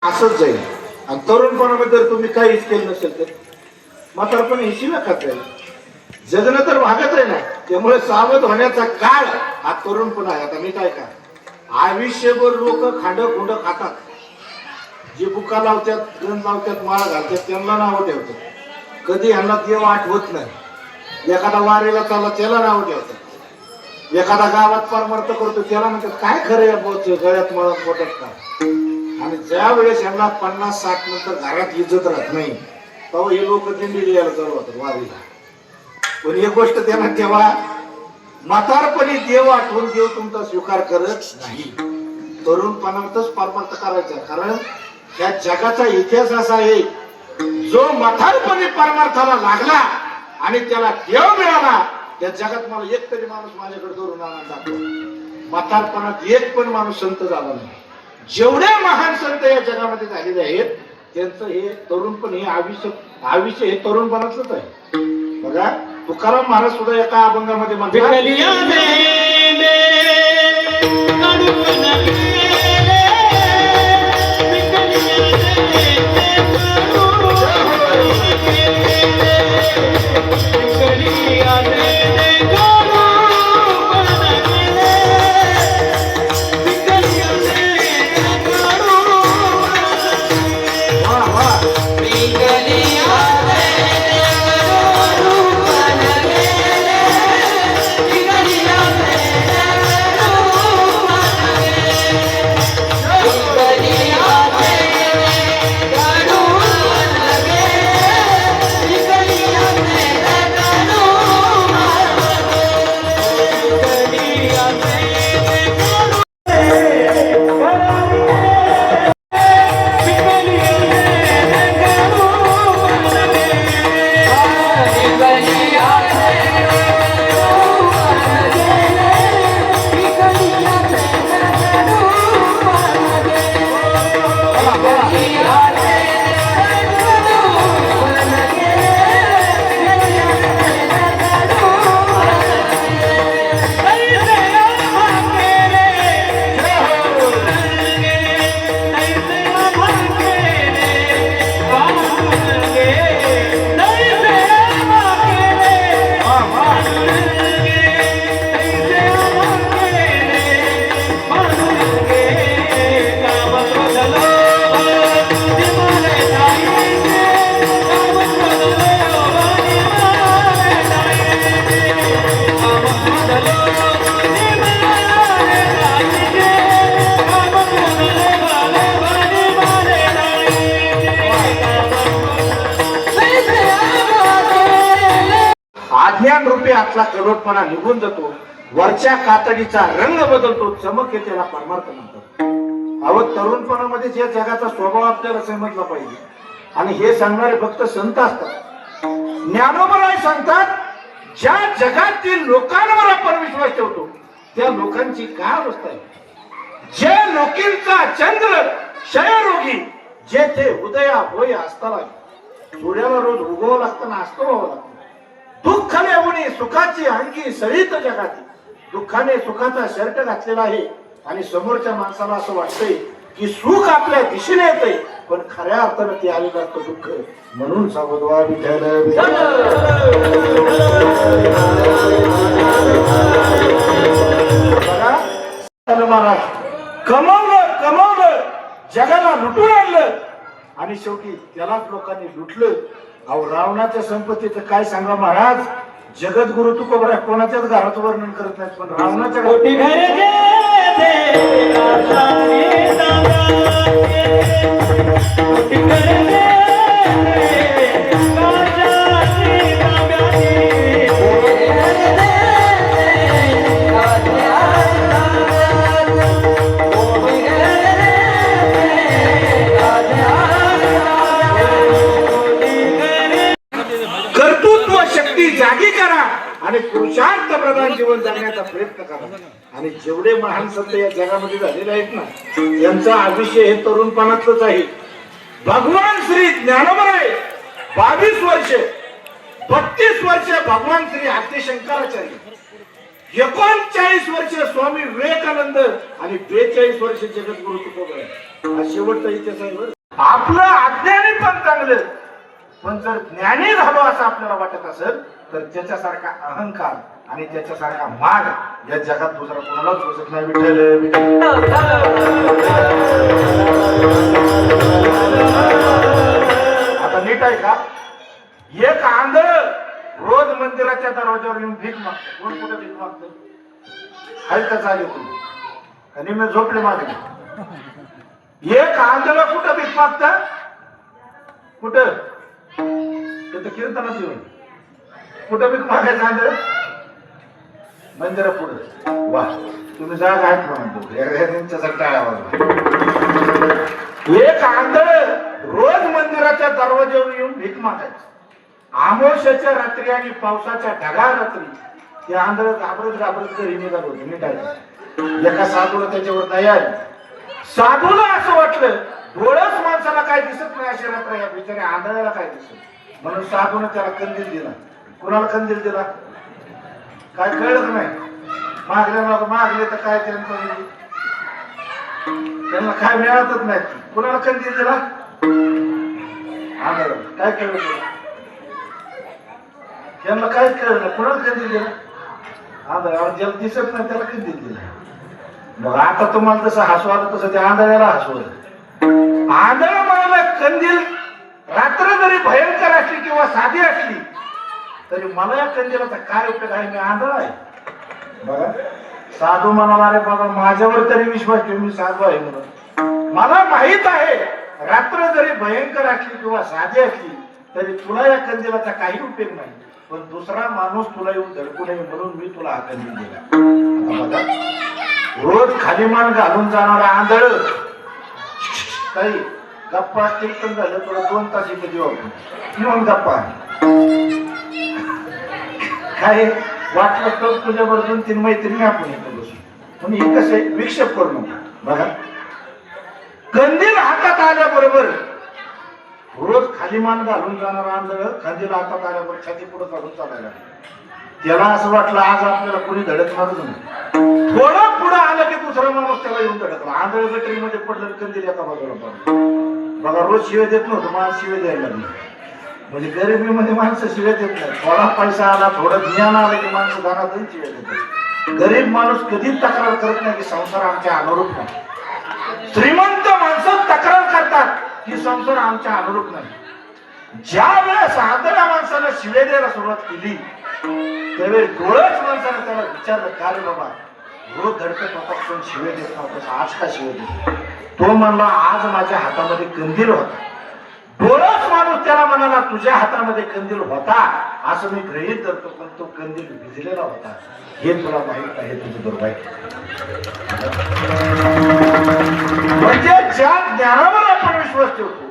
असंच जाईल. आणि तरुणपणामध्ये जर तुम्ही काहीच केलं नसेल तर म्हातारपण हे शिव्या खात जाईल. जगणं तर भागत आहे ना. त्यामुळे सावध होण्याचा काळ हा तरुणपण आहे. आता मी काय का आयुष्यभर लोक खांड खुंड खातात. जे बुका लावतात, गण लावतात, माळ घालतात, त्यांना नाव ठेवतात. कधी ह्यांना देव आठवत नाही. एखादा वारीला चालला त्याला नाव ठेवतात. एखादा गावात परमार्थ करतो त्याला म्हणतात काय खरं या गळ्यात मला पोटात का. आणि ज्या वेळेस यांना 50-60 नंतर घरात इज्जत राहत नाही तेव्हा हे लोक दिंडी यायला चालू होतात वारीला. पण एक गोष्ट त्यांना ठेवा, म्हातारपणी देव आठवून देव तुमचा स्वीकार करत नाही. तरुणपणातच परमार्थ करायचा. कारण या जगाचा इतिहास असा आहे, जो म्हातारपणी परमार्थाला लागला आणि त्याला देव मिळाला त्या जगात मला एक तरी माणूस माझ्याकडे धरून आनंद दाखवा. म्हातारपणात एक पण माणूस संत झाला नाही. जेवढे महान संत या जगामध्ये झालेले आहेत त्यांचं हे तरुणपण हे आयुष्य हे तरुणपणाचंच आहे. बघा तुकाराम महाराज सुद्धा एका अभंगामध्ये म्हणतात, अज्ञान रूपी आतला कडवटपणा निघून जातो. वरच्या कातडीचा रंग बदलतो. चमक येते त्याला परमार्थ म्हणतात. अहो तरुणपणामध्ये जे जगाचा स्वभाव आपल्याला समजला पाहिजे. आणि हे सांगणारे फक्त संत असतात. ज्ञानोबराय सांगतात, ज्या जगातील लोकांवर आपण विश्वास ठेवतो त्या लोकांची काय अवस्था आहे. जे लोकींचा चंद्र क्षयरोगी जे ते उदया होय असताना सूर्याला रोज उगवावं लागतं ना असतो व्हावं लागतं. दुःख लेवणी सुखाची अंगी सळीत जगाती. दुःखाने सुखाचा शर्ट घातलेला आहे आणि समोरच्या माणसाला असं वाटतंय की सुख आपल्या दिशेने येतंय पण खऱ्या अर्थानं ते आलेलं असतं दुःख. म्हणून सावधवा विठ्ठल महाराज कमवलं जगाला लुटून आणलं आणि शेवटी त्यालाच लोकांनी लुटलं. अहो रावणाच्या संपत्तीचं काय सांगा महाराज. जगद्गुरु तुकोबरा कोणाच्याच घराचं वर्णन करत नाहीत पण रावणाच्या जागी करा आणि पुरुषार्थ प्रधान जीवन जगण्याचा प्रयत्न करा. आणि जेवढे महान संत या जगामध्ये झालेले आहेत ना त्यांचं आयुष्य हे तरुणपणातच आहे. भगवान श्री ज्ञानोबराय 22 वर्ष 32 वर्ष भगवान श्री आदिशंकराचार्य, 39 वर्ष स्वामी विवेकानंद आणि 42 वर्ष जगद्गुरु तुकोबराय. हा शेवटचा इतिहास आहे. आपलं अज्ञानी पण चांगलं, पण जर ज्ञानी झालो असं आपल्याला वाटत असेल तर त्याच्यासारखा अहंकार आणि त्याच्यासारखा मान या जगात दुसरा कोणालाच बसत नाही. विठ्ठल आता नीट आहे का? एक आंधळ रोज मंदिराच्या दरवाजावर येऊन भीक मागतो. कोण कुठे भीक मागतो? हाय चाले तुम्ही आणि मी झोपले मागले. एक आंधळ कुठं भीक मागत? कुठं? तिथं कीर्तनात येऊन कुठं भीक मागायचं आंधळ? मंदिरा पुढे. वा, तुम्ही जागा आहेत म्हणतो टाळ्यावर. एक आंधळ रोज मंदिराच्या दरवाजावर येऊन भीक मागायचं. आमोशाच्या रात्री आणि पावसाच्या ढगाळ रात्री ते आंधळ घाबरत घाबरत घरी निघाल होते. नीट एका साधूला त्याच्यावर दया आली. साधूला असं वाटलं डोळस माणसाला काय दिसत नाही अशी रात्र या बिचाऱ्या आंधळ्याला काय दिसत, म्हणून साधूने त्याला कंदील दिला. कुणाला कंदील दिला काय कळत नाही. मागले तर काय त्यांना काय मिळतच नाही. कुणाला कंदील दिला? आंधळ. काय कळलं त्यांना? काहीच कळलं नाही. कुणाला कंदील दिला? आंधळ्याला. ज्याला दिसत नाही त्याला कंदील दिला. मग आता तुम्हाला जसं हसू आलं तसं त्या आंधळ्याला हसू आलं. आंधळ म्हणाला कंदील रात्र जरी भयंकर असली किंवा साधी असली तरी मला या कंदीलाचा काय उपयोग आहे? मी आंधळ आहे. बघा, साधू म्हणाला अरे बाबा माझ्यावर तरी विश्वास ठेव, मी साधू आहे म्हणून. मला माहित आहे रात्र जरी भयंकर असली किंवा साधी असली तरी तुला या कंदीलाचा काही उपयोग नाही, पण दुसरा माणूस तुला येऊन धडकू नये म्हणून मी तुला हा कंदील दिला. बघा, रोज खाली मान घालून जाणारा आंधळ काही गप्पा कीर्तन झालं तुला 2 तास इथे देऊ आपण गप्पा काय वाटलं तर तुझ्यावर 2-3 मैत्रिणी आपण इथं बसू. पण हे कसे विक्षेप करू नका. बघा, कंदील हातात आल्याबरोबर रोज खाली मान घालून जाणारा आंधळ कंदील हातात आल्याबरोबर छाती पुढे काढून चालायला. त्याला असं वाटलं आज आपल्याला कोणी धडकणारच नाही. थोडं पुढे आलं की दुसरा माणूस त्याला येऊन धडकला. आंधळ गटरीमध्ये पडलं कंदील एका बाजूला पडलं. बघा, रोज शिवे देत नव्हतं, माणूस शिवे द्यायला लागले. म्हणजे गरिबीमध्ये माणसं शिवे देत नाही. थोडा पैसा आला, थोडं ज्ञान आलं की माणसं दानातही शिवे देतात. गरीब माणूस कधीच तक्रार करत नाही की संसार आमच्या अनुरूप नाही. श्रीमंत माणसं तक्रार करतात की संसार आमच्या अनुरूप नाही. ज्या वेळेस आंधळ्या माणसाला शिवे द्यायला सुरुवात केली त्यावेळी डोळ्याच माणसाने त्याला विचारलं का रे बाबा रोज धडकत होता पण शिवे देत नव्हता, आज का शिवे देत? तो म्हणला आज माझ्या हातामध्ये कंदील होता. डोळाच माणूस त्याला म्हणाला तुझ्या हातामध्ये कंदील होता असं मी गृहीत धरतो, पण तो कंदील भिजलेला होता हे तुला माहित आहे. तुझं दुर्भाग्य. म्हणजे ज्या ज्ञानावर आपण विश्वास ठेवतो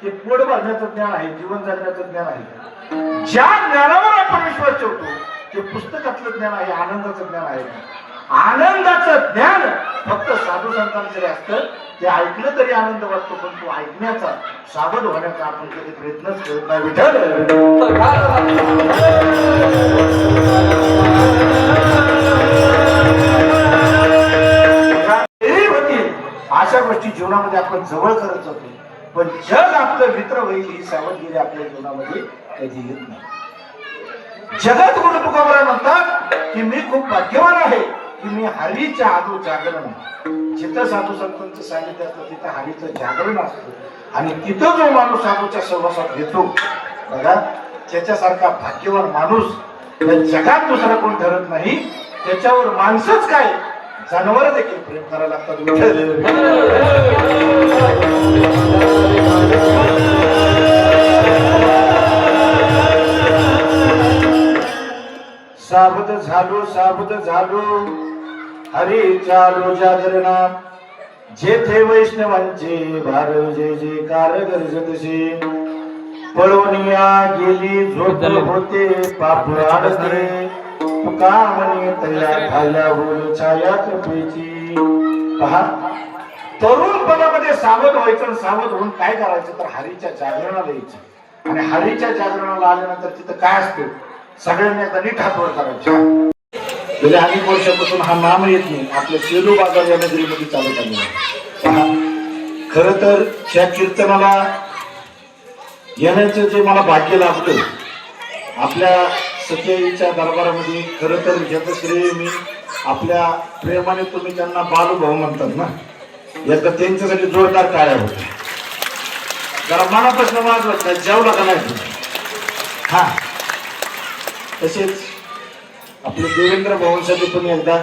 ते पोट भरण्याचं ज्ञान आहे, जीवन जगण्याचं ज्ञान आहे. ज्या ज्ञानावर आपण विश्वास ठेवतो ते पुस्तकातलं ज्ञान आहे, आनंदाचं ज्ञान आहे. आनंदाचं ज्ञान फक्त साधू संतांकडे असतं. ते ऐकलं तरी आनंद वाटतो, पण तो ऐकण्याचा सावध होण्याचा आपण कधी प्रयत्नच करत नाही. विठ्ठल अशा गोष्टी जीवनामध्ये आपण जवळ करत जातो, पण जग आपलं मित्र होईल ही सावधगिरी आपल्या जीवनामध्ये कधी येत नाही. जगत गुरु तुकाराम म्हणतात की मी खूप भाग्यवान आहे की मी हरीच्या आदू जागरण. जिथं साधू संतांचं सानिध्य असतं तिथं हरीचं जागरण असतं आणि तिथं जो माणूस साधूच्या सहवासात घेतो बघा त्याच्यासारखा भाग्यवान माणूस या जगात दुसरा कोण ठरत नाही. त्याच्यावर माणसंच काय जनावर देखील प्रेम करायला लागतात. साबुद झालो हरी चालू जागरणा जेथे वैष्णवांचे भार जय जयकार गरजतसे. पळवणिया गेली झोप होते पाप आडते कामणी तयार झाल्या बोल छाया कृपेची. पहा, तरुणपणामध्ये सावध व्हायचं. सावध होऊन काय करायचं तर हरीच्या जागरणाला यायचं आणि हरीच्या जागरणाला आल्यानंतर तिथं काय असतं सगळ्यांनी एकदा नीट हात वर करायचा. गेल्या अनेक वर्षापासून हा नाम येत नाही. आपल्या सेलू बाजार या नगरीमध्ये चालत आलेला. खर तर ह्या कीर्तनाला येण्याचं जे मला भाग्य लाभलं आपल्या सत्याईच्या दरबारामध्ये, खरं तर ह्याचं श्रेय मी आपल्या प्रेमाने, तुम्ही त्यांना बालूभाऊ म्हणतात ना, एकदा त्यांच्यासाठी जोरदार टाळ्या होत्या. जरा मनापासून वाजवत नाही, जेवला का नाही. हा, तसेच आपले देवेंद्र भाऊंसाठी पण एकदा